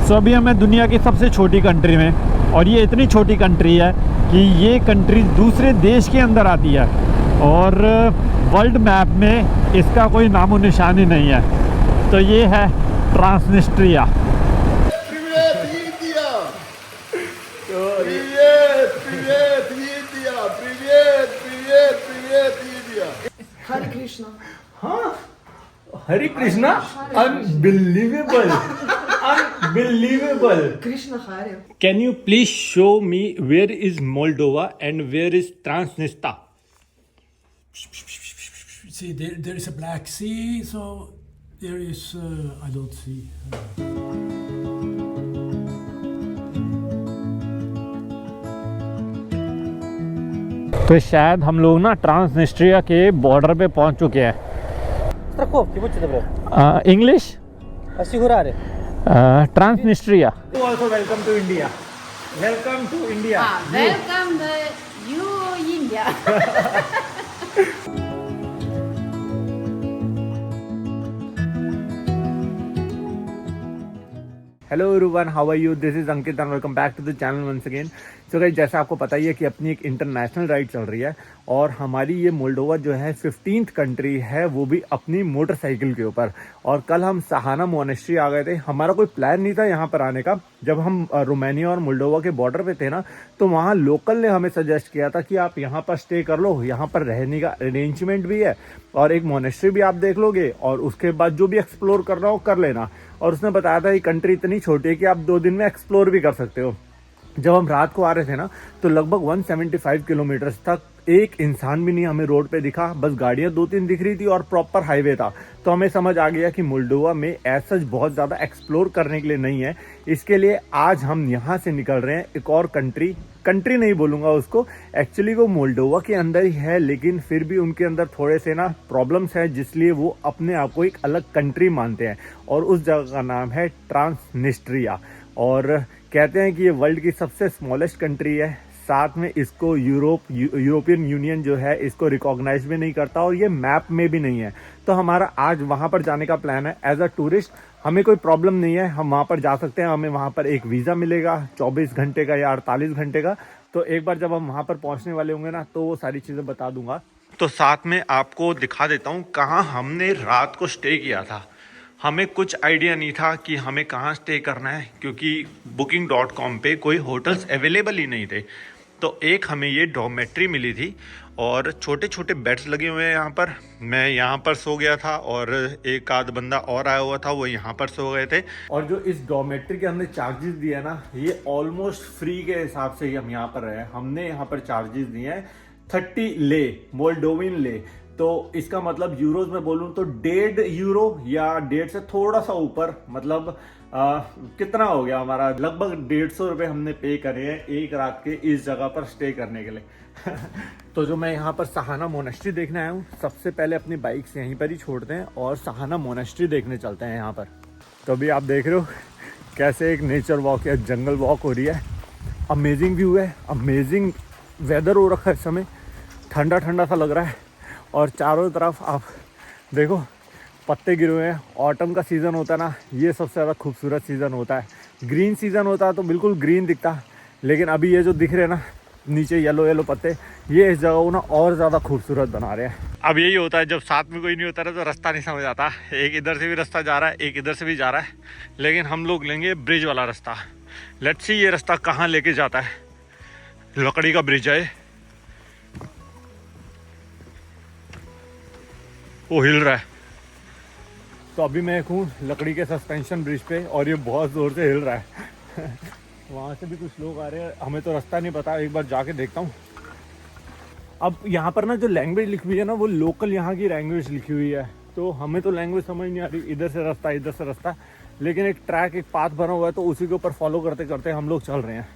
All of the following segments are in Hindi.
सो अभी हमें दुनिया की सबसे छोटी कंट्री में, और ये इतनी छोटी कंट्री है कि ये कंट्री दूसरे देश के अंदर आती है और वर्ल्ड मैप में इसका कोई नामो निशान ही नहीं है। तो ये है ट्रांसनिस्ट्रिया। हरे कृष्णा। हाँ, Hare Krishna, unbelievable, unbelievable. Krishna Hare. Can you please show me where is Moldova and where is Transnistria? See, there is a Black Sea, so there is, I don't see. तो शायद हम लोग ना ट्रांसनिस्ट्रिया के बॉर्डर पे पहुंच चुके हैं। English Transnistria. Also welcome to India. Welcome to India. Welcome you India. Hello everyone, how are you? This is Ankit and welcome back to the channel once again. So guys, जैसा आपको पता ही है कि अपनी एक इंटरनेशनल राइड चल रही है और हमारी ये मोल्डोवा जो है 15th कंट्री है, वो भी अपनी मोटरसाइकिल के ऊपर। और कल हम सहाना मोनेस्ट्री आ गए थे। हमारा कोई प्लान नहीं था यहाँ पर आने का। जब हम रोमानिया और मोल्डोवा के बॉर्डर पे थे ना, तो वहाँ लोकल ने हमें सजेस्ट किया था कि आप यहाँ पर स्टे कर लो, यहाँ पर रहने का अरेंजमेंट भी है और एक मोनेस्ट्री भी आप देख लोगे और उसके बाद जो भी एक्सप्लोर करना हो कर लेना। और उसने बताया था ये कंट्री इतनी छोटी है कि आप 2 दिन में एक्सप्लोर भी कर सकते हो। जब हम रात को आ रहे थे ना, तो लगभग 175 किलोमीटर तक एक इंसान भी नहीं हमें रोड पे दिखा, बस गाड़ियां 2-3 दिख रही थी और प्रॉपर हाईवे था। तो हमें समझ आ गया कि मोल्डोवा में ऐसा बहुत ज़्यादा एक्सप्लोर करने के लिए नहीं है। इसके लिए आज हम यहाँ से निकल रहे हैं एक और कंट्री नहीं बोलूँगा उसको, एक्चुअली वो मोल्डोवा के अंदर ही है, लेकिन फिर भी उनके अंदर थोड़े से ना प्रॉब्लम्स हैं, जिसलिए वो अपने आप को एक अलग कंट्री मानते हैं। और उस जगह का नाम है ट्रांसनिस्ट्रिया। और कहते हैं कि ये वर्ल्ड की सबसे स्मॉलेस्ट कंट्री है। साथ में इसको यूरोपियन यूनियन जो है इसको रिकॉग्नाइज भी नहीं करता और ये मैप में भी नहीं है। तो हमारा आज वहाँ पर जाने का प्लान है। एज अ टूरिस्ट हमें कोई प्रॉब्लम नहीं है, हम वहाँ पर जा सकते हैं। हमें वहाँ पर एक वीज़ा मिलेगा 24 घंटे का या 48 घंटे का। तो एक बार जब हम वहाँ पर पहुँचने वाले होंगे ना, तो वो सारी चीज़ें बता दूंगा। तो साथ में आपको दिखा देता हूँ कहाँ हमने रात को स्टे किया था। हमें कुछ आइडिया नहीं था कि हमें कहाँ स्टे करना है, क्योंकि booking.com पे कोई होटल्स अवेलेबल ही नहीं थे। तो एक हमें ये डॉर्मेट्री मिली थी और छोटे छोटे बेड्स लगे हुए हैं यहाँ पर। मैं यहाँ पर सो गया था और एक आध बंदा और आया हुआ था, वो यहाँ पर सो गए थे। और जो इस डॉर्मेट्री के हमने चार्जेस दिए ना, ये ऑलमोस्ट फ्री के हिसाब से ही हम यहाँ पर रहे। हमने यहाँ पर चार्जेस दिए हैं 30 ले, मोल्डोवियन ले। तो इसका मतलब यूरोज में बोलूं तो 1.5 यूरो या 1.5 से थोड़ा सा ऊपर, मतलब कितना हो गया हमारा, लगभग 150 रुपये हमने पे करे हैं एक रात के इस जगह पर स्टे करने के लिए। तो जो मैं यहाँ पर सहाना मोनेस्ट्री देखने आया हूँ, सबसे पहले अपनी बाइक से यहीं पर ही छोड़ते हैं और सहाना मोनेस्ट्री देखने चलते हैं यहाँ पर। तो अभी आप देख रहे हो कैसे एक नेचर वॉक या जंगल वॉक हो रही है। अमेजिंग व्यू है, अमेजिंग वेदर हो रखा है इस समय, ठंडा ठंडा सा लग रहा है। और चारों तरफ आप देखो पत्ते गिरे हुए हैं। ऑटम का सीज़न होता है ना, ये सबसे ज़्यादा खूबसूरत सीज़न होता है। ग्रीन सीज़न होता है तो बिल्कुल ग्रीन दिखता, लेकिन अभी ये जो दिख रहे हैं ना नीचे येलो येलो पत्ते, ये इस जगह को ना और ज़्यादा खूबसूरत बना रहे हैं। अब यही होता है जब साथ में कोई नहीं होता है तो रास्ता नहीं समझ आता। एक इधर से भी रास्ता जा रहा है, एक इधर से भी जा रहा है, लेकिन हम लोग लेंगे ब्रिज वाला रास्ता। लेट्स सी ये रास्ता कहाँ लेके जाता है। लकड़ी का ब्रिज है, वो हिल रहा है। तो अभी मैं हूँ लकड़ी के सस्पेंशन ब्रिज पे और ये बहुत ज़ोर से हिल रहा है। वहाँ से भी कुछ लोग आ रहे हैं, हमें तो रास्ता नहीं पता, एक बार जाके देखता हूँ। अब यहाँ पर ना जो लैंग्वेज लिखी हुई है ना, वो लोकल यहाँ की लैंग्वेज लिखी हुई है, तो हमें तो लैंग्वेज समझ नहीं आ रही। इधर से रास्ता, इधर से रास्ता, लेकिन एक ट्रैक, एक पाथ बना हुआ है, तो उसी के ऊपर फॉलो करते करते हम लोग चल रहे हैं।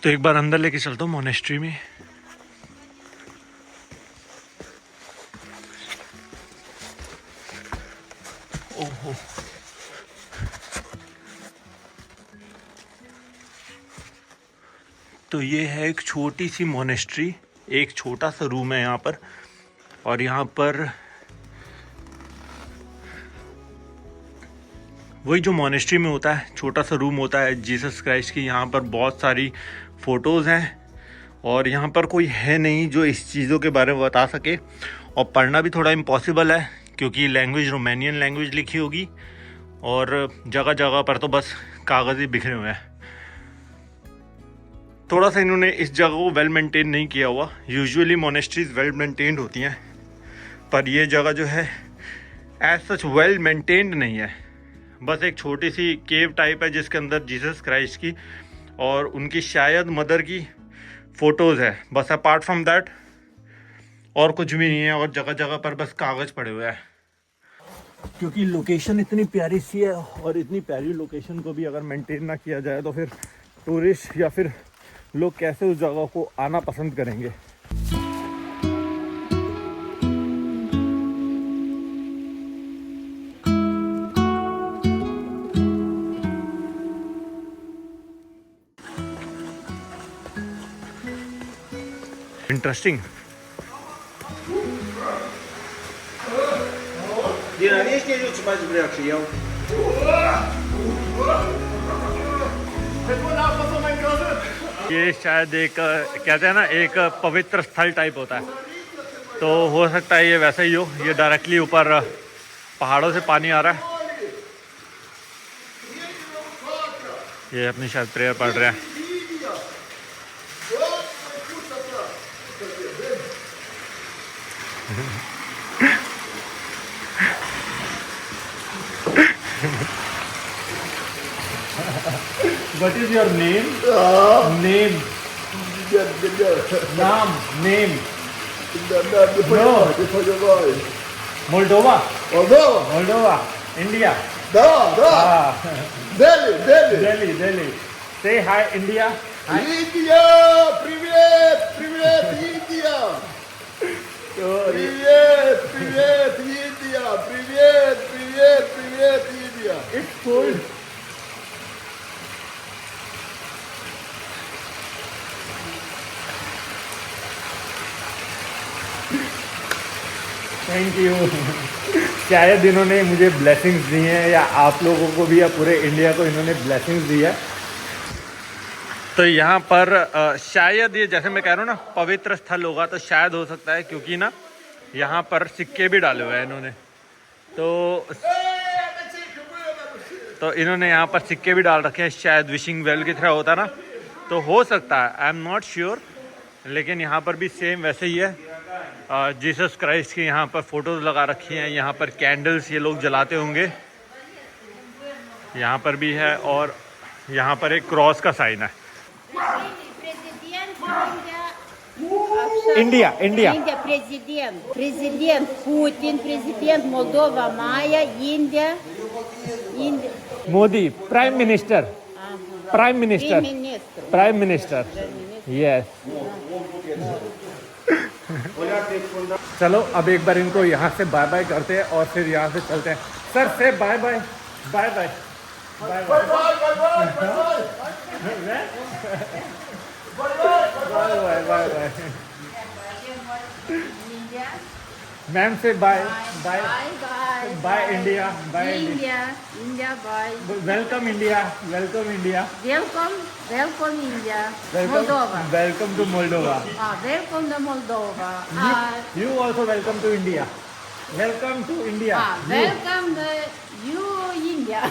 तो एक बार अंदर लेके चलता हूँ मोनेस्ट्री में। ओहो, तो ये है एक छोटी सी मोनेस्ट्री, एक छोटा सा रूम है यहाँ पर। और यहाँ पर वही जो मोनेस्ट्री में होता है, छोटा सा रूम होता है जीसस क्राइस्ट की, यहाँ पर बहुत सारी फ़ोटोज़ हैं और यहाँ पर कोई है नहीं जो इस चीज़ों के बारे में बता सके। और पढ़ना भी थोड़ा इम्पॉसिबल है क्योंकि लैंग्वेज रोमानियन लैंग्वेज लिखी होगी और जगह जगह पर तो बस कागज़ ही बिखरे हुए हैं। थोड़ा सा इन्होंने इस जगह को वेल मेंटेन नहीं किया हुआ। यूजुअली मोनेस्ट्रीज वेल मेंटेन्ड होती हैं, पर ये जगह जो है एज सच वेल मेंटेन्ड नहीं है। बस एक छोटी सी केव टाइप है जिसके अंदर जीसस क्राइस्ट की और उनकी शायद मदर की फ़ोटोज़ है, बस अपार्ट फ्रॉम दैट और कुछ भी नहीं है। और जगह जगह पर बस कागज़ पड़े हुए हैं। क्योंकि लोकेशन इतनी प्यारी सी है और इतनी प्यारी लोकेशन को भी अगर मेंटेन ना किया जाए तो फिर टूरिस्ट या फिर लोग कैसे उस जगह को आना पसंद करेंगे। Interesting. ये शायद एक कहते हैं ना, एक पवित्र स्थल टाइप होता है, तो हो सकता है ये वैसा ही हो। ये डायरेक्टली ऊपर पहाड़ों से पानी आ रहा है। ये अपनी शायद प्रेयर पढ़ रहे हैं। What is your name? Name. Naam. Name. No. Moldova. Moldova. India. Delhi. Say hi, India. Hi. India! Привет! Привет, India! Привет! Привет, India! Привет! Привет! Привет, India! It's cold. Thank you. शायद इन्होंने मुझे ब्लेसिंग्स दी हैं या आप लोगों को भी या पूरे इंडिया को इन्होंने ब्लेसिंग्स दी है। तो यहाँ पर शायद ये जैसे मैं कह रहा हूँ ना पवित्र स्थल होगा, तो शायद हो सकता है क्योंकि ना यहाँ पर सिक्के भी डाले हुए हैं इन्होंने। तो इन्होंने यहाँ पर सिक्के भी डाल रखे हैं, शायद विशिंग वेल की तरह होता ना, तो हो सकता है, आई एम नॉट श्योर। लेकिन यहाँ पर भी सेम वैसे ही है। जीसस क्राइस्ट की यहाँ पर फ़ोटोज़ लगा रखी हैं। यहाँ पर कैंडल्स ये लोग जलाते होंगे, यहाँ पर भी है। और यहाँ पर एक क्रॉस का साइन है। India president Putin, president Moldova Maia, India Modi prime minister yes. चलो अब एक बार इनको यहाँ से बाय बाय करते हैं और फिर यहाँ से चलते हैं। सर से bye bye bye bye bye bye bye bye. Ma'am से bye bye bye India bye India, bye. Welcome India welcome India Welcome India. Moldova. Welcome to Moldova. Welcome to Moldova. You also welcome to India. Welcome to India. Welcome to you India.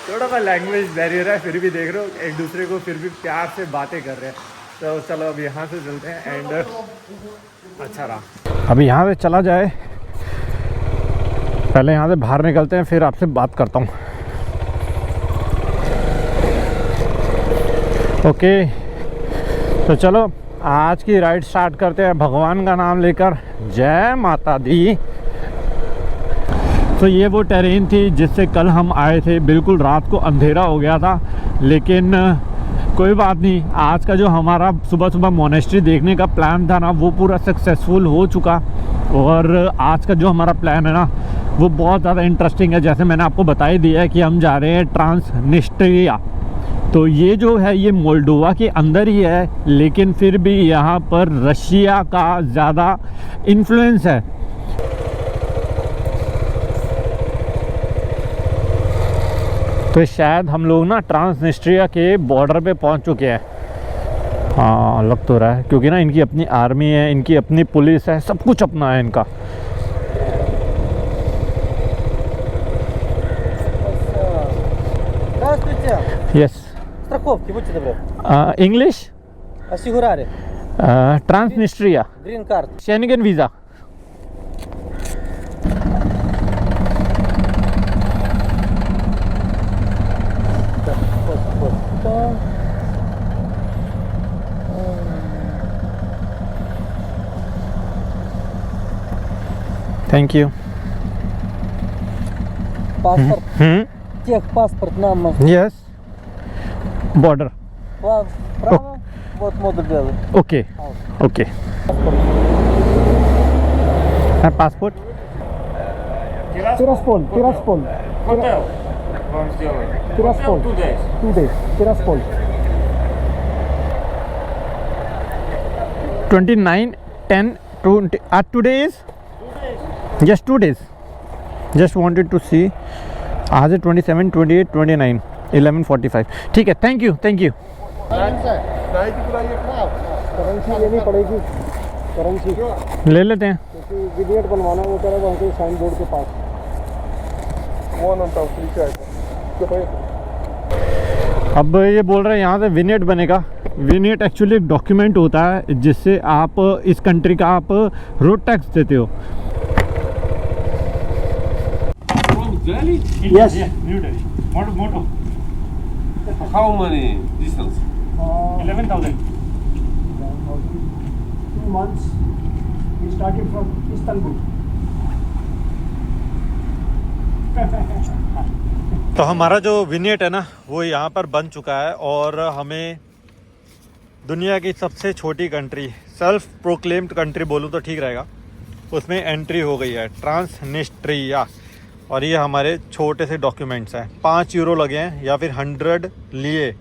थोड़ा सा लैंग्वेज बैरियर है, फिर भी देख रहे हो एक दूसरे को फिर भी प्यार से बातें कर रहे हैं। तो चलो अब यहाँ से चलते हैं एंड अच्छा रहा। अभी यहाँ से चला जाए, पहले यहाँ से बाहर निकलते हैं, फिर आपसे बात करता हूँ। ओके, तो चलो आज की राइड स्टार्ट करते हैं भगवान का नाम लेकर। जय माता दी। तो ये वो टेरेन थी जिससे कल हम आए थे। बिल्कुल रात को अंधेरा हो गया था, लेकिन कोई बात नहीं, आज का जो हमारा सुबह सुबह मोनेस्ट्री देखने का प्लान था ना, वो पूरा सक्सेसफुल हो चुका। और आज का जो हमारा प्लान है ना, वो बहुत ज़्यादा इंटरेस्टिंग है। जैसे मैंने आपको बता ही दिया है कि हम जा रहे हैं ट्रांसनिस्ट्रिया। तो ये जो है ये मोल्डोवा के अंदर ही है, लेकिन फिर भी यहाँ पर रशिया का ज़्यादा इन्फ्लुएंस है। तो शायद हम लोग ना ट्रांसनिस्ट्रिया के बॉर्डर पे पहुँच चुके हैं। हाँ लग तो रहा है, क्योंकि ना इनकी अपनी आर्मी है, इनकी अपनी पुलिस है, सब कुछ अपना है इनका। Yes Страховки, будьте добры. English Ассигурали. Transnistria Green card. Schengen visa. Thank you. Паспорт. Техпаспорт нам yes border право. Вот модуль белый. Okay okay passport Тираспол. Тираспол. Хотел вам сделать. Тираспол. Хотел 2 days. 2 days. Тираспол. 29/10/20 today is just 2 days. Just wanted to see. आज है 27, 28, 29, 11:45। ठीक है, thank you thank you. Знаете, куда я крал? Currency लेनी पड़ेगी. करेंसी. ले लेते हैं। क्योंकि विनियट बनवाना वो करेगा वहाँ के साइन बोर्ड के पास. Вон он там встречается. Все, поехали. अब ये बोल रहे हैं यहाँ से विनेट बनेगा। विनेट एक्चुअली एक डॉक्यूमेंट होता है जिससे आप इस कंट्री का आप रोड टैक्स देते हो। Yes. Motto How many distance? 11,000। 2 months. We started from Istanbul. तो हमारा जो विनेट है ना वो यहाँ पर बन चुका है और हमें दुनिया की सबसे छोटी कंट्री, सेल्फ प्रोक्लेम्ड कंट्री बोलूँ तो ठीक रहेगा, उसमें एंट्री हो गई है, ट्रांसनिस्ट्रिया। और ये हमारे छोटे से डॉक्यूमेंट्स हैं। 5 यूरो लगे हैं या फिर 100 लिए,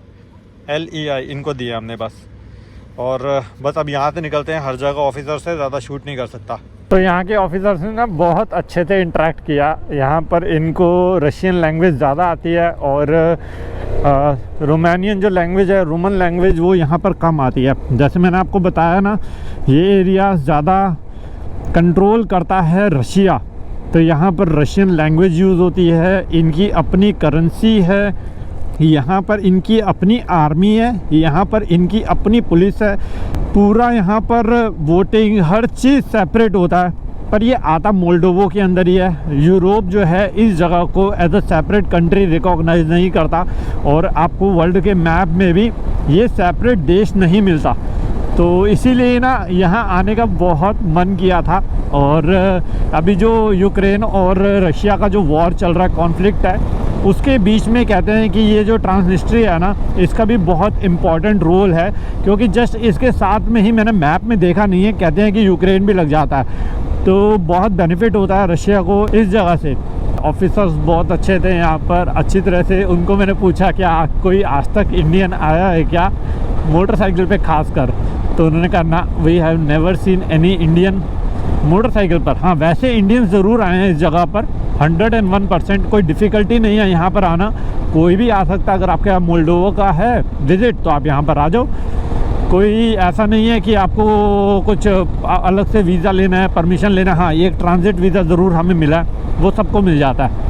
LEI इनको दिए हमने बस। और बस अब यहाँ से निकलते हैं। हर जगह ऑफिसर से ज़्यादा शूट नहीं कर सकता। तो यहाँ के ऑफिसर्स ने ना बहुत अच्छे से इंटरेक्ट किया। यहाँ पर इनको रशियन लैंग्वेज ज़्यादा आती है और रोमानियन जो लैंग्वेज है, रोमन लैंग्वेज, वो यहाँ पर कम आती है। जैसे मैंने आपको बताया ना, ये एरिया ज़्यादा कंट्रोल करता है रशिया, तो यहाँ पर रशियन लैंग्वेज यूज़ होती है। इनकी अपनी करेंसी है, यहाँ पर इनकी अपनी आर्मी है, यहाँ पर इनकी अपनी पुलिस है। पूरा यहाँ पर वोटिंग हर चीज़ सेपरेट होता है। पर ये आता मोल्डोवो के अंदर ही है। यूरोप जो है इस जगह को as a separate country recognise नहीं करता और आपको वर्ल्ड के मैप में भी ये सेपरेट देश नहीं मिलता। तो इसीलिए ना यहाँ आने का बहुत मन किया था। और अभी जो यूक्रेन और रशिया का जो वॉर चल रहा है, कॉन्फ्लिक्ट है, उसके बीच में कहते हैं कि ये जो ट्रांसनिस्ट्रिया है ना, इसका भी बहुत इम्पॉर्टेंट रोल है, क्योंकि जस्ट इसके साथ में ही मैंने मैप में देखा नहीं है, कहते हैं कि यूक्रेन भी लग जाता है। तो बहुत बेनिफिट होता है रशिया को इस जगह से। ऑफिसर्स बहुत अच्छे थे यहाँ पर, अच्छी तरह से उनको मैंने पूछा क्या कोई आज तक इंडियन आया है क्या, मोटरसाइकिल पे खास कर, तो उन्होंने कहा ना, we have never seen any Indian motorcycle पर। हाँ, वैसे इंडियंस ज़रूर आए हैं इस जगह पर, 101%। कोई डिफ़िकल्टी नहीं है यहाँ पर आना, कोई भी आ सकता है। अगर आपके यहाँ मोल्डोवा का है विज़िट तो आप यहाँ पर आ जाओ। कोई ऐसा नहीं है कि आपको कुछ अलग से वीज़ा लेना है, परमिशन लेना है। हाँ, एक ट्रांजिट वीज़ा ज़रूर हमें मिला है, वो सबको मिल जाता है।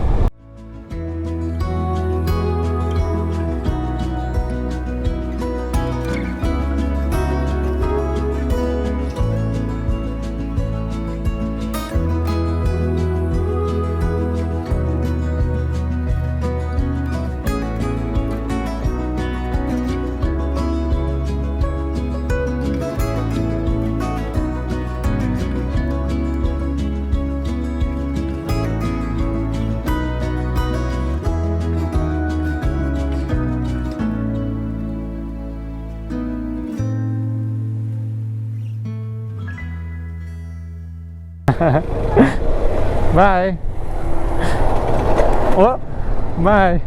Bye. Oh, bye.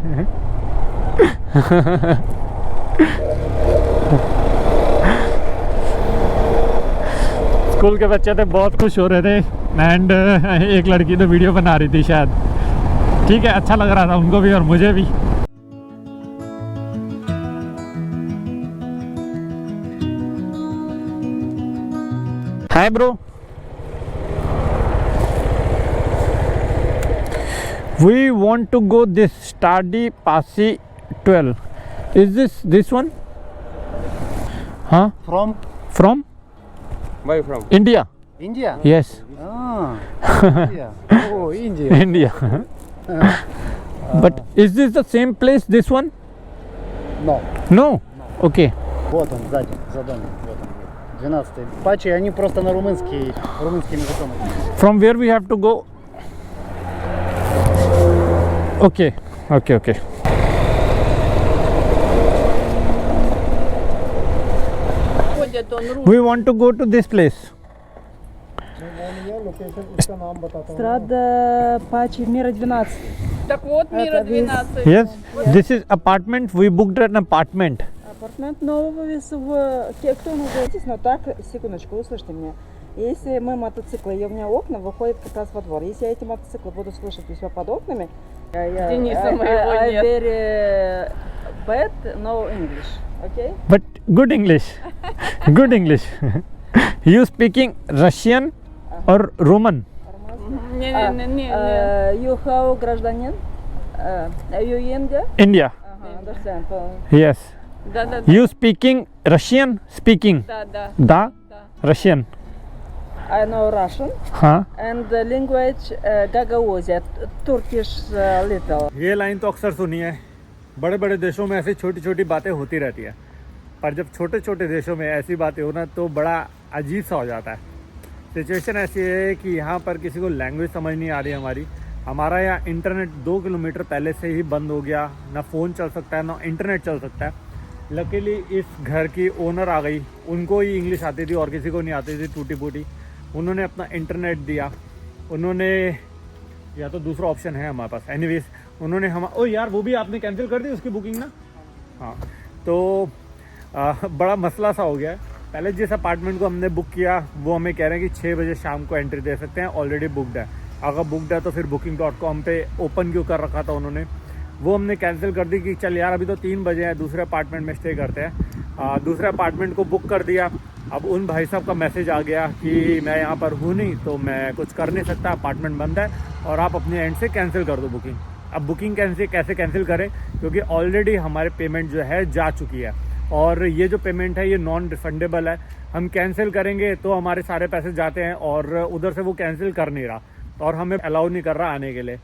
स्कूल के बच्चे थे, बहुत खुश हो रहे थे एंड एक लड़की तो वीडियो बना रही थी शायद। ठीक है, अच्छा लग रहा था उनको भी और मुझे भी। Hi bro, we want to go this स्टाडी पासी 12। Is this one? हाँ, from Where you from? India. India? Yes. India. Oh, India. India. But is this the same place, this one? No. No. Okay. Вот он, сзади, за домом. Вот он. 12-й. Пачи, они просто на румынским языком. From where we have to go? Okay. Okay. We want to go to this place. Страда Пачи, Мира 12. Так вот, Мира 12. Yes. This is apartment. We booked an apartment. Апартамент нового в кто называетесь, но так, секундочку, услышьте меня. Если мы мотоциклы, и у меня окна выходят как раз во двор. Если я эти мотоциклы буду слышать у себя под окнами, Дениса моего нет. Very bad, no English, okay? But good English. Good English. You speaking Russian or Roman? Не. You have гражданин? You India? India. Understand. Yes. Да. You speaking Russian? Speaking. Да. Da? Russian. I know Russian हाँ. and the language Gagauzia, Turkish little. ये लाइन तो अक्सर सुनी है, बड़े बड़े देशों में ऐसी छोटी छोटी बातें होती रहती है, पर जब छोटे छोटे देशों में ऐसी बातें होना तो बड़ा अजीब सा हो जाता है। सिचुएशन ऐसी है कि यहाँ पर किसी को लैंग्वेज समझ नहीं आ रही हमारा यहाँ इंटरनेट 2 किलोमीटर पहले से ही बंद हो गया, ना फ़ोन चल सकता है ना इंटरनेट चल सकता है। लकीली इस घर की ओनर आ गई, उनको ही इंग्लिश आती थी और किसी को नहीं आती थी टूटी फूटी। उन्होंने अपना इंटरनेट दिया, उन्होंने, या तो दूसरा ऑप्शन है हमारे पास, एनीवेज उन्होंने ओ यार वो भी आपने कैंसिल कर दी उसकी बुकिंग ना। हाँ, तो बड़ा मसला सा हो गया है। पहले जिस अपार्टमेंट को हमने बुक किया वो हमें कह रहे हैं कि 6 बजे शाम को एंट्री दे सकते हैं, ऑलरेडी बुकड है। अगर बुकड है तो फिर booking.com पे ओपन क्यों कर रखा था उन्होंने, वो हमने कैंसिल कर दी कि चल यार अभी तो 3 बजे हैं, दूसरे अपार्टमेंट में स्टे करते हैं। दूसरे अपार्टमेंट को बुक कर दिया। अब उन भाई साहब का मैसेज आ गया कि मैं यहाँ पर हूँ नहीं तो मैं कुछ कर नहीं सकता, अपार्टमेंट बंद है और आप अपने एंड से कैंसिल कर दो बुकिंग। अब बुकिंग कैसे कैंसिल करें, क्योंकि ऑलरेडी हमारे पेमेंट जो है जा चुकी है और ये जो पेमेंट है ये नॉन रिफंडेबल है। हम कैंसिल करेंगे तो हमारे सारे पैसे जाते हैं और उधर से वो कैंसिल कर नहीं रहा और हमें अलाउ नहीं कर रहा आने के लिए।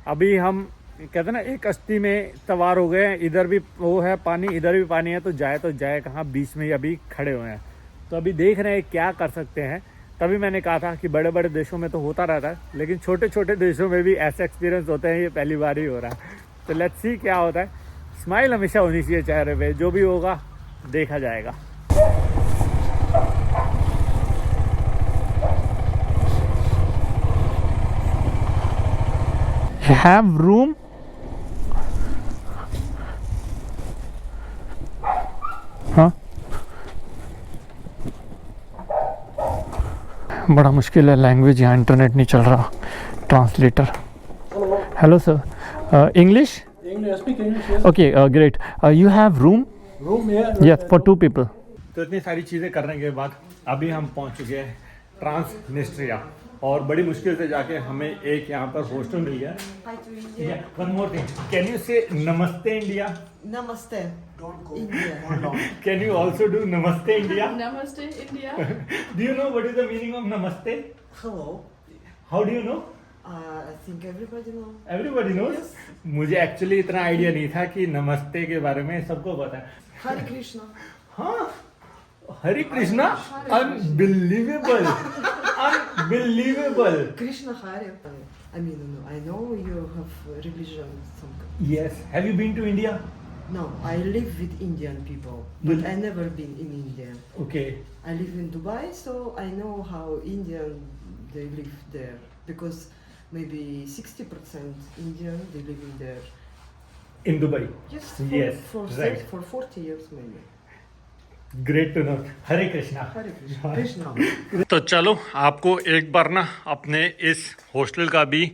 अभी हम कहते हैं ना एक कश्ती में सवार हो गए हैं, इधर भी वो है पानी इधर भी पानी है, तो जाए कहाँ, बीच में ही अभी खड़े हुए हैं। तो अभी देख रहे हैं क्या कर सकते हैं। तभी मैंने कहा था कि बड़े बड़े देशों में तो होता रहता है, लेकिन छोटे छोटे देशों में भी ऐसे एक्सपीरियंस होते हैं, ये पहली बार ही हो रहा है। तो लेट्स सी क्या होता है। स्माइल हमेशा होनी चाहिए चेहरे पे, जो भी होगा देखा जाएगा। Have room? हाँ, बड़ा मुश्किल है, लैंग्वेज यहाँ इंटरनेट नहीं चल रहा। Translator. Hello sir, English? English, speak English, yes. Okay, great. You have room? Room, yeah. Yes, for 2 people. तो इतनी सारी चीज़ें करने के बाद अभी हम पहुंच चुके हैं ट्रांसनिस्ट्रिया और बड़ी मुश्किल से जाके हमें एक यहाँ पर हॉस्टल मिल गया। One more thing, can you से नमस्ते India? Namaste. India. Can you also do Namaste India? Namaste, India. Do you know what is the meaning of Namaste? Hello. How do you know? I think everybody knows. Everybody knows? मुझे एक्चुअली इतना आइडिया नहीं था कि नमस्ते के बारे में सबको पता है। Hare Krishna. हाँ, Hare Krishna, unbelievable, unbelievable. Krishna Hare. I mean, I know you have religion. Yes. Have you been to India? No, I live with Indian people, but I never been in India. Okay. I live in Dubai, so I know how Indian they live there because maybe 60% Indian they live in there. In Dubai. Yes, Yes, for right. for 40 years maybe. Great to know. Hare Krishna. Hare Krishna. Krishna. तो चलो आपको एक बार ना अपने इस हॉस्टल का भी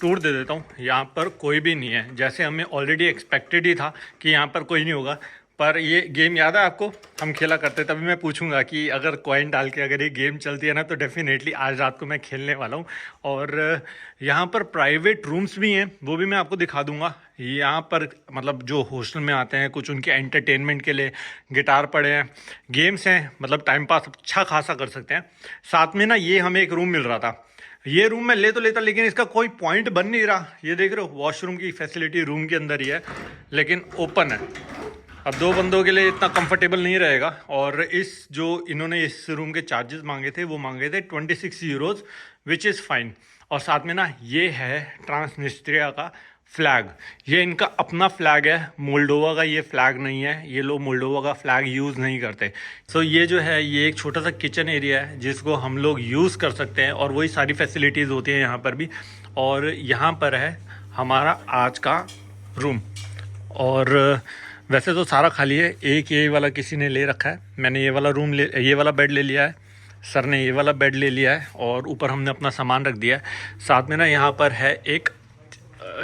टूर दे देता हूँ। यहाँ पर कोई भी नहीं है, जैसे हमें ऑलरेडी एक्सपेक्टेड ही था कि यहाँ पर कोई नहीं होगा। पर ये गेम याद है आपको, हम खेला करते, तभी मैं पूछूंगा कि अगर कॉइन डाल के अगर ये गेम चलती है ना तो डेफिनेटली आज रात को मैं खेलने वाला हूँ। और यहाँ पर प्राइवेट रूम्स भी हैं, वो भी मैं आपको दिखा दूंगा। यहाँ पर मतलब जो हॉस्टल में आते हैं, कुछ उनके एंटरटेनमेंट के लिए गिटार पड़े हैं, गेम्स हैं, मतलब टाइम पास अच्छा खासा कर सकते हैं। साथ में ना ये हमें एक रूम मिल रहा था, ये रूम मैं ले तो लेता लेकिन इसका कोई पॉइंट बन नहीं रहा। ये देख रहे हो, वॉशरूम की फैसिलिटी रूम के अंदर ही है लेकिन ओपन है। अब 2 बंदों के लिए इतना कंफर्टेबल नहीं रहेगा। और इस जो इन्होंने इस रूम के चार्जेस मांगे थे वो मांगे थे 26 यूरोज़, विच इज़ फाइन। और साथ में ना ये है ट्रांसनिस्ट्रिया का फ्लैग, ये इनका अपना फ्लैग है, मोल्डोवा का ये फ्लैग नहीं है। ये लोग मोल्डोवा का फ्लैग यूज़ नहीं करते। सो ये जो है ये एक छोटा सा किचन एरिया है जिसको हम लोग यूज़ कर सकते हैं और वही सारी फैसिलिटीज़ होती हैं यहाँ पर भी। और यहाँ पर है हमारा आज का रूम। और वैसे तो सारा खाली है, एक ये वाला किसी ने ले रखा है। मैंने ये वाला बेड ले लिया है, सर ने ये वाला बेड ले लिया है और ऊपर हमने अपना सामान रख दिया है। साथ में ना यहाँ पर है एक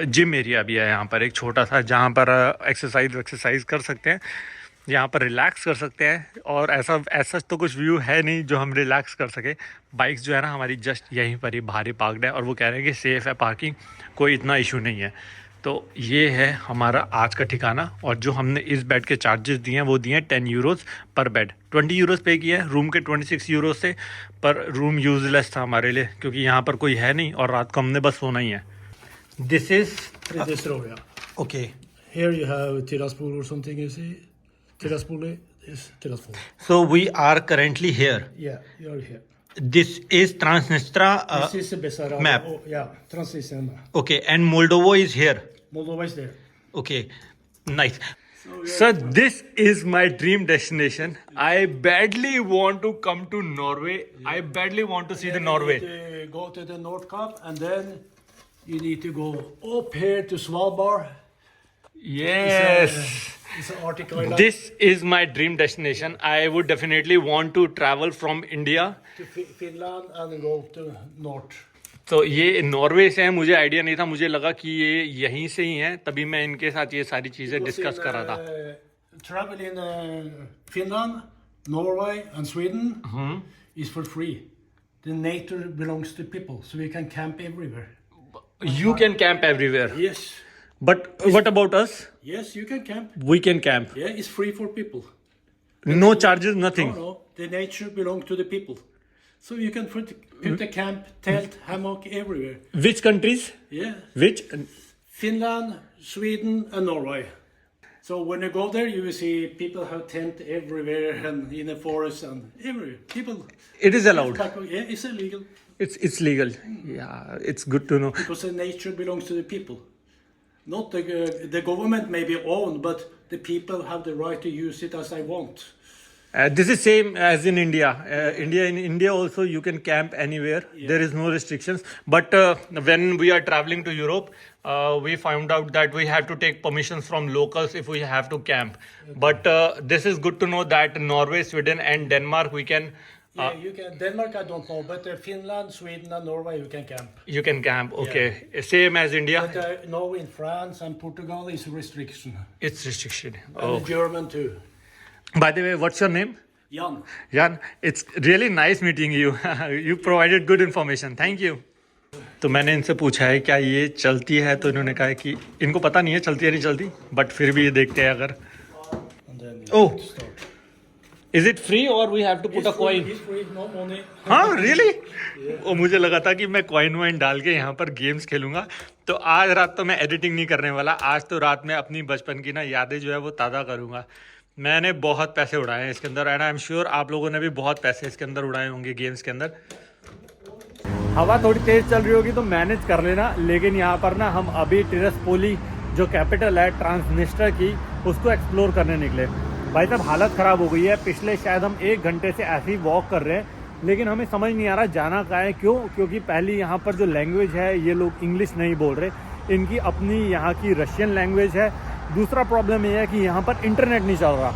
जिम एरिया भी है यहाँ पर, एक छोटा सा, जहाँ पर एक्सरसाइज कर सकते हैं, यहाँ पर रिलैक्स कर सकते हैं। और ऐसा तो कुछ व्यू है नहीं जो हम रिलैक्स कर सके। बाइक्स जो है ना हमारी जस्ट यहीं पर ही बाहर ही पार्कड है और वो कह रहे हैं कि सेफ़ है पार्किंग, कोई इतना इशू नहीं है। तो ये है हमारा आज का ठिकाना। और जो हमने इस बेड के चार्जेस दिए हैं वो दिए हैं 10 यूरोज़ पर बेड। 20 यूरोज़ पे किया है रूम के 26 यूरोज़ से, पर रूम यूजलेस था हमारे लिए क्योंकि यहाँ पर कोई है नहीं और रात को हमने बस सोना ही है। This is This row, yeah. Okay. Here you have terrasspool or something, you see? Terrasspool is terrasspool. So we are currently here. Yeah, you are here. This is Transnistria This is the Bessarab. map. Oh, yeah, Transnistria. Okay, and Moldova is here. Moldova is there. Okay, nice. So this is my dream destination. I badly want to come to Norway. I badly want to see the Norway. You need to go to the North Cape and then you need to go up here to Svalbard. Yes. It's an article like This is my dream destination. I would definitely want to travel from India. to Finland and go to North. तो ये नॉर्वे से है, मुझे आइडिया नहीं था, मुझे लगा कि ये यहीं से ही हैं, तभी मैं इनके साथ ये सारी चीज़ें डिस्कस कर रहा था। Travel in Finland, Norway and Sweden is for free. The nature belongs to people, so we can camp everywhere. You can camp everywhere. Yes. But what about us? Yes, you can camp. We can camp. Yeah, it's free for people. No charges, nothing. No, the nature belongs to the people. So you can put a camp, tent, hammock everywhere. Which countries? Yeah. Which? Finland, Sweden and Norway. So when you go there, you will see people have tent everywhere and in the forest and everywhere. People. It is allowed. Yeah, it's illegal. It's legal. Yeah, it's good to know. Because the nature belongs to the people. Not the government may be owned, but the people have the right to use it as they want. This is same as in India. In India also you can camp anywhere. Yeah. There is no restrictions. But when we are traveling to Europe, we found out that we have to take permissions from locals if we have to camp. Okay. But this is good to know that Norway, Sweden and Denmark we can... Yeah, you can. Denmark, I don't know, but Finland, Sweden, and Norway, you can camp. You can camp, okay. Yeah. Same as India. But no, in France and Portugal is restriction. It's restriction. And German too. By the way, what's your name? Jan. Jan, it's really nice meeting you. You provided good information. Thank you. तो मैंने इनसे पूछा है क्या ये चलती है, तो इन्होंने कहा कि इनको पता नहीं है चलती है नहीं चलती, बट फिर भी ये देखते हैं अगर. ओह, Is it free or we have to put a coin? It's free, no money. हाँ, really? वो मुझे लगा था कि मैं कॉइन वाइन डाल के यहाँ पर गेम्स खेलूंगा. तो आज रात तो मैं एडिटिंग नहीं करने वाला. आज तो रात में अपनी बचपन की ना यादें जो है वो ताज़ा करूँगा. मैंने बहुत पैसे उड़ाए हैं इसके अंदर एंड आई एम श्योर आप लोगों ने भी बहुत पैसे इसके अंदर उड़ाए होंगे गेम्स के अंदर. हवा थोड़ी तेज़ चल रही होगी तो मैनेज कर लेना. लेकिन यहाँ पर ना हम अभी टिरस्पोली जो कैपिटल है ट्रांसनिस्ट्रिया की, उसको एक्सप्लोर करने निकले. भाई साहब हालत ख़राब हो गई है. पिछले शायद हम 1 घंटे से ऐसे ही वॉक कर रहे हैं, लेकिन हमें समझ नहीं आ रहा जाना कहाँ है. क्यों? क्योंकि पहली यहाँ पर जो लैंग्वेज है ये लोग इंग्लिश नहीं बोल रहे. इनकी अपनी यहाँ की रशियन लैंग्वेज है दूसरा प्रॉब्लम ये है कि यहाँ पर इंटरनेट नहीं चल रहा।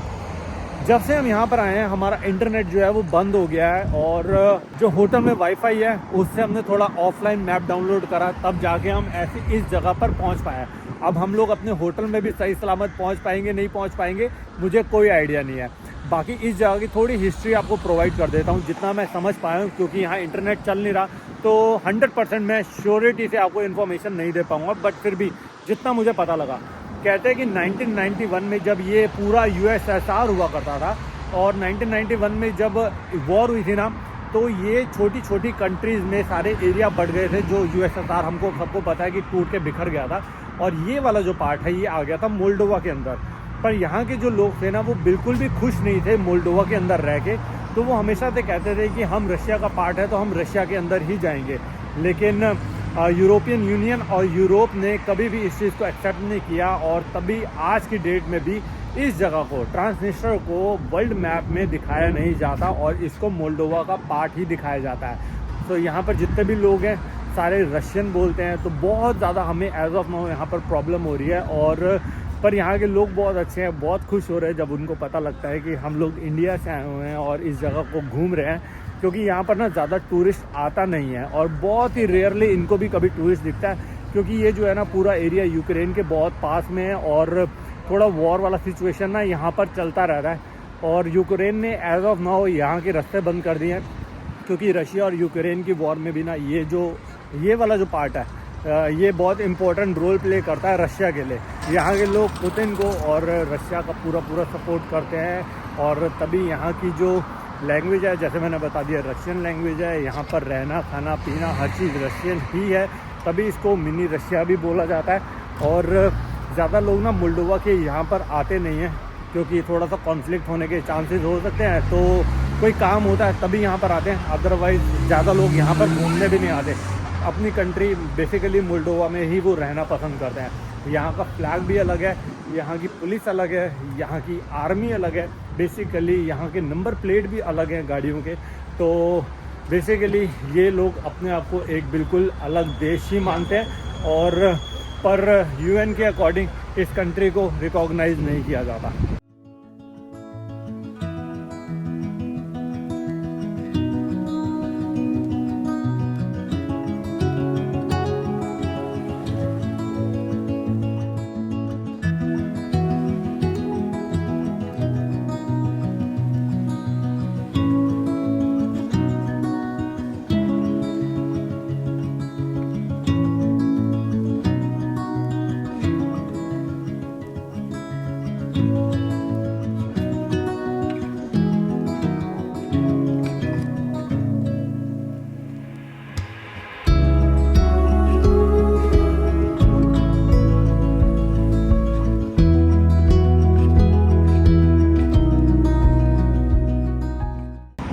जब से हम यहाँ पर आए हैं हमारा इंटरनेट जो है वो बंद हो गया है, और जो होटल में वाईफाई है उससे हमने थोड़ा ऑफलाइन मैप डाउनलोड करा, तब जाके हम ऐसे इस जगह पर पहुँच पाए। अब हम लोग अपने होटल में भी सही सलामत पहुँच पाएंगे नहीं पहुँच पाएंगे मुझे कोई आइडिया नहीं है। बाकी इस जगह की थोड़ी हिस्ट्री आपको प्रोवाइड कर देता हूँ जितना मैं समझ पाया हूँ, क्योंकि यहाँ इंटरनेट चल नहीं रहा तो 100% मैं श्योरिटी से आपको इन्फॉर्मेशन नहीं दे पाऊँगा, बट फिर भी जितना मुझे पता लगा, कहते हैं कि 1991 में जब ये पूरा USSR हुआ करता था, और 1991 में जब वॉर हुई थी ना, तो ये छोटी छोटी कंट्रीज़ में सारे एरिया बढ़ गए थे। जो USSR हमको सबको पता है कि टूट के बिखर गया था, और ये वाला जो पार्ट है ये आ गया था मोल्डोवा के अंदर। पर यहाँ के जो लोग थे ना वो बिल्कुल भी खुश नहीं थे मोल्डोवा के अंदर रह के, तो वो हमेशा से कहते थे कि हम रशिया का पार्ट है तो हम रशिया के अंदर ही जाएंगे। लेकिन यूरोपियन यूनियन और यूरोप ने कभी भी इस चीज़ को एक्सेप्ट नहीं किया, और तभी आज की डेट में भी इस जगह को, ट्रांसनिस्टर को वर्ल्ड मैप में दिखाया नहीं जाता और इसको मोल्डोवा का पार्ट ही दिखाया जाता है। तो यहाँ पर जितने भी लोग हैं सारे रशियन बोलते हैं, तो बहुत ज़्यादा हमें एज ऑफ नाउ यहाँ पर प्रॉब्लम हो रही है। और पर यहाँ के लोग बहुत अच्छे हैं, बहुत खुश हो रहे हैं जब उनको पता लगता है कि हम लोग इंडिया से आए हुए हैं और इस जगह को घूम रहे हैं, क्योंकि यहाँ पर ना ज़्यादा टूरिस्ट आता नहीं है, और बहुत ही रेयरली इनको भी कभी टूरिस्ट दिखता है, क्योंकि ये जो है ना पूरा एरिया यूक्रेन के बहुत पास में है, और थोड़ा वॉर वाला सिचुएशन ना यहाँ पर चलता रह रहा है। और यूक्रेन ने एज ऑफ नाउ यहाँ के रास्ते बंद कर दिए हैं, क्योंकि रशिया और यूक्रेन की वॉर में भी ना ये वाला जो पार्ट है ये बहुत इंपॉर्टेंट रोल प्ले करता है रशिया के लिए। यहाँ के लोग पुतिन को और रशिया का पूरा सपोर्ट करते हैं, और तभी यहाँ की जो लैंग्वेज है, जैसे मैंने बता दिया, रशियन लैंग्वेज है। यहाँ पर रहना खाना पीना हर चीज़ रशियन ही है, तभी इसको मिनी रशिया भी बोला जाता है। और ज़्यादा लोग ना मोल्डोवा के यहाँ पर आते नहीं हैं, क्योंकि थोड़ा सा कॉन्फ्लिक्ट होने के चांसेस हो सकते हैं, तो कोई काम होता है तभी यहाँ पर आते हैं, अदरवाइज़ ज़्यादा लोग यहाँ पर घूमने भी नहीं आते। अपनी कंट्री बेसिकली मोल्डोवा में ही वो रहना पसंद करते हैं। यहाँ का फ्लैग भी अलग है, यहाँ की पुलिस अलग है, यहाँ की आर्मी अलग है, बेसिकली यहाँ के नंबर प्लेट भी अलग हैं गाड़ियों के। तो बेसिकली ये लोग अपने आप को एक बिल्कुल अलग देश ही मानते हैं, और पर UN के अकॉर्डिंग इस कंट्री को रिकॉग्नाइज नहीं किया जाता।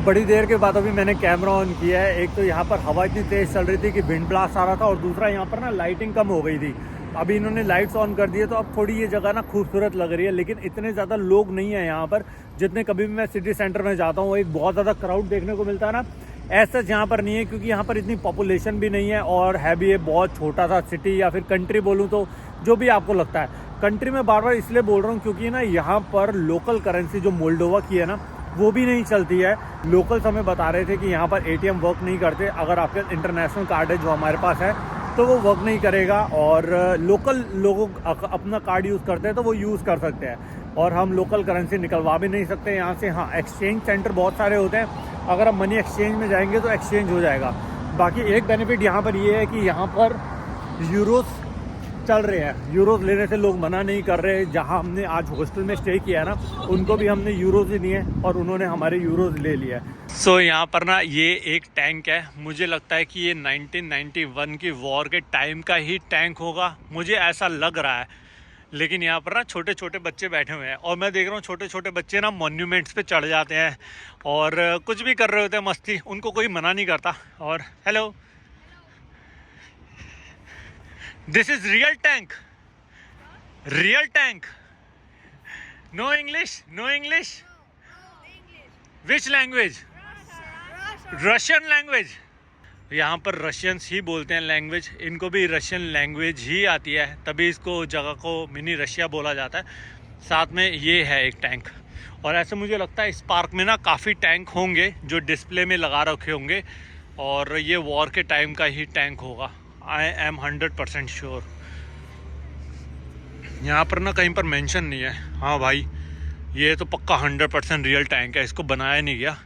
बड़ी देर के बाद अभी मैंने कैमरा ऑन किया है। एक तो यहाँ पर हवा इतनी तेज़ चल रही थी कि विंड ब्लास्ट आ रहा था, और दूसरा यहाँ पर ना लाइटिंग कम हो गई थी। अभी इन्होंने लाइट्स ऑन कर दिए, तो अब थोड़ी ये जगह ना खूबसूरत लग रही है, लेकिन इतने ज़्यादा लोग नहीं है यहाँ पर जितने कभी भी मैं सिटी सेंटर में जाता हूँ। एक बहुत ज़्यादा क्राउड देखने को मिलता है ना, ऐसा यहाँ पर नहीं है, क्योंकि यहाँ पर इतनी पॉपुलेशन भी नहीं है, और है भी ये बहुत छोटा सा सिटी या फिर कंट्री बोलूँ तो जो भी आपको लगता है। कंट्री में बार बार इसलिए बोल रहा हूँ क्योंकि ना यहाँ पर लोकल करेंसी जो मोल्डोवा की है ना वो भी नहीं चलती है। लोकल्स हमें बता रहे थे कि यहाँ पर ATM वर्क नहीं करते। अगर आपके इंटरनेशनल कार्ड है जो हमारे पास है तो वो वर्क नहीं करेगा, और लोकल लोग अपना कार्ड यूज़ करते हैं तो वो यूज़ कर सकते हैं, और हम लोकल करेंसी निकलवा भी नहीं सकते यहाँ से। हाँ, एक्सचेंज सेंटर बहुत सारे होते हैं, अगर हम मनी एक्सचेंज में जाएंगे तो एक्सचेंज हो जाएगा। बाकी एक बेनिफिट यहाँ पर ये है कि यहाँ पर यूरोस चल रहे हैं, यूरोज लेने से लोग मना नहीं कर रहे। जहां हमने आज हॉस्टल में स्टे किया ना, उनको भी हमने यूरोज ही दिए और उन्होंने हमारे यूरोज ले लिया। सो यहाँ पर ना ये एक टैंक है, मुझे लगता है कि ये 1991 की वॉर के टाइम का ही टैंक होगा, मुझे ऐसा लग रहा है। लेकिन यहाँ पर ना छोटे छोटे बच्चे बैठे हुए हैं, और मैं देख रहा हूँ छोटे छोटे बच्चे ना मॉन्यूमेंट्स पे चढ़ जाते हैं और कुछ भी कर रहे होते हैं मस्ती, उनको कोई मना नहीं करता। और hello, this is real tank, real tank. No English, no English, which language? Russian language. यहाँ पर रशियंस ही बोलते हैं लैंग्वेज, इनको भी रशियन लैंग्वेज ही आती है, तभी इसको जगह को मिनी रशिया बोला जाता है। साथ में ये है एक टैंक, और ऐसे मुझे लगता है इस पार्क में ना काफ़ी टैंक होंगे जो डिस्प्ले में लगा रखे होंगे, और ये वॉर के टाइम का ही टैंक होगा, आई एम 100% श्योर। यहाँ पर ना कहीं पर मेंशन नहीं है। हाँ भाई, ये तो पक्का 100% रियल टैंक है, इसको बनाया नहीं गया।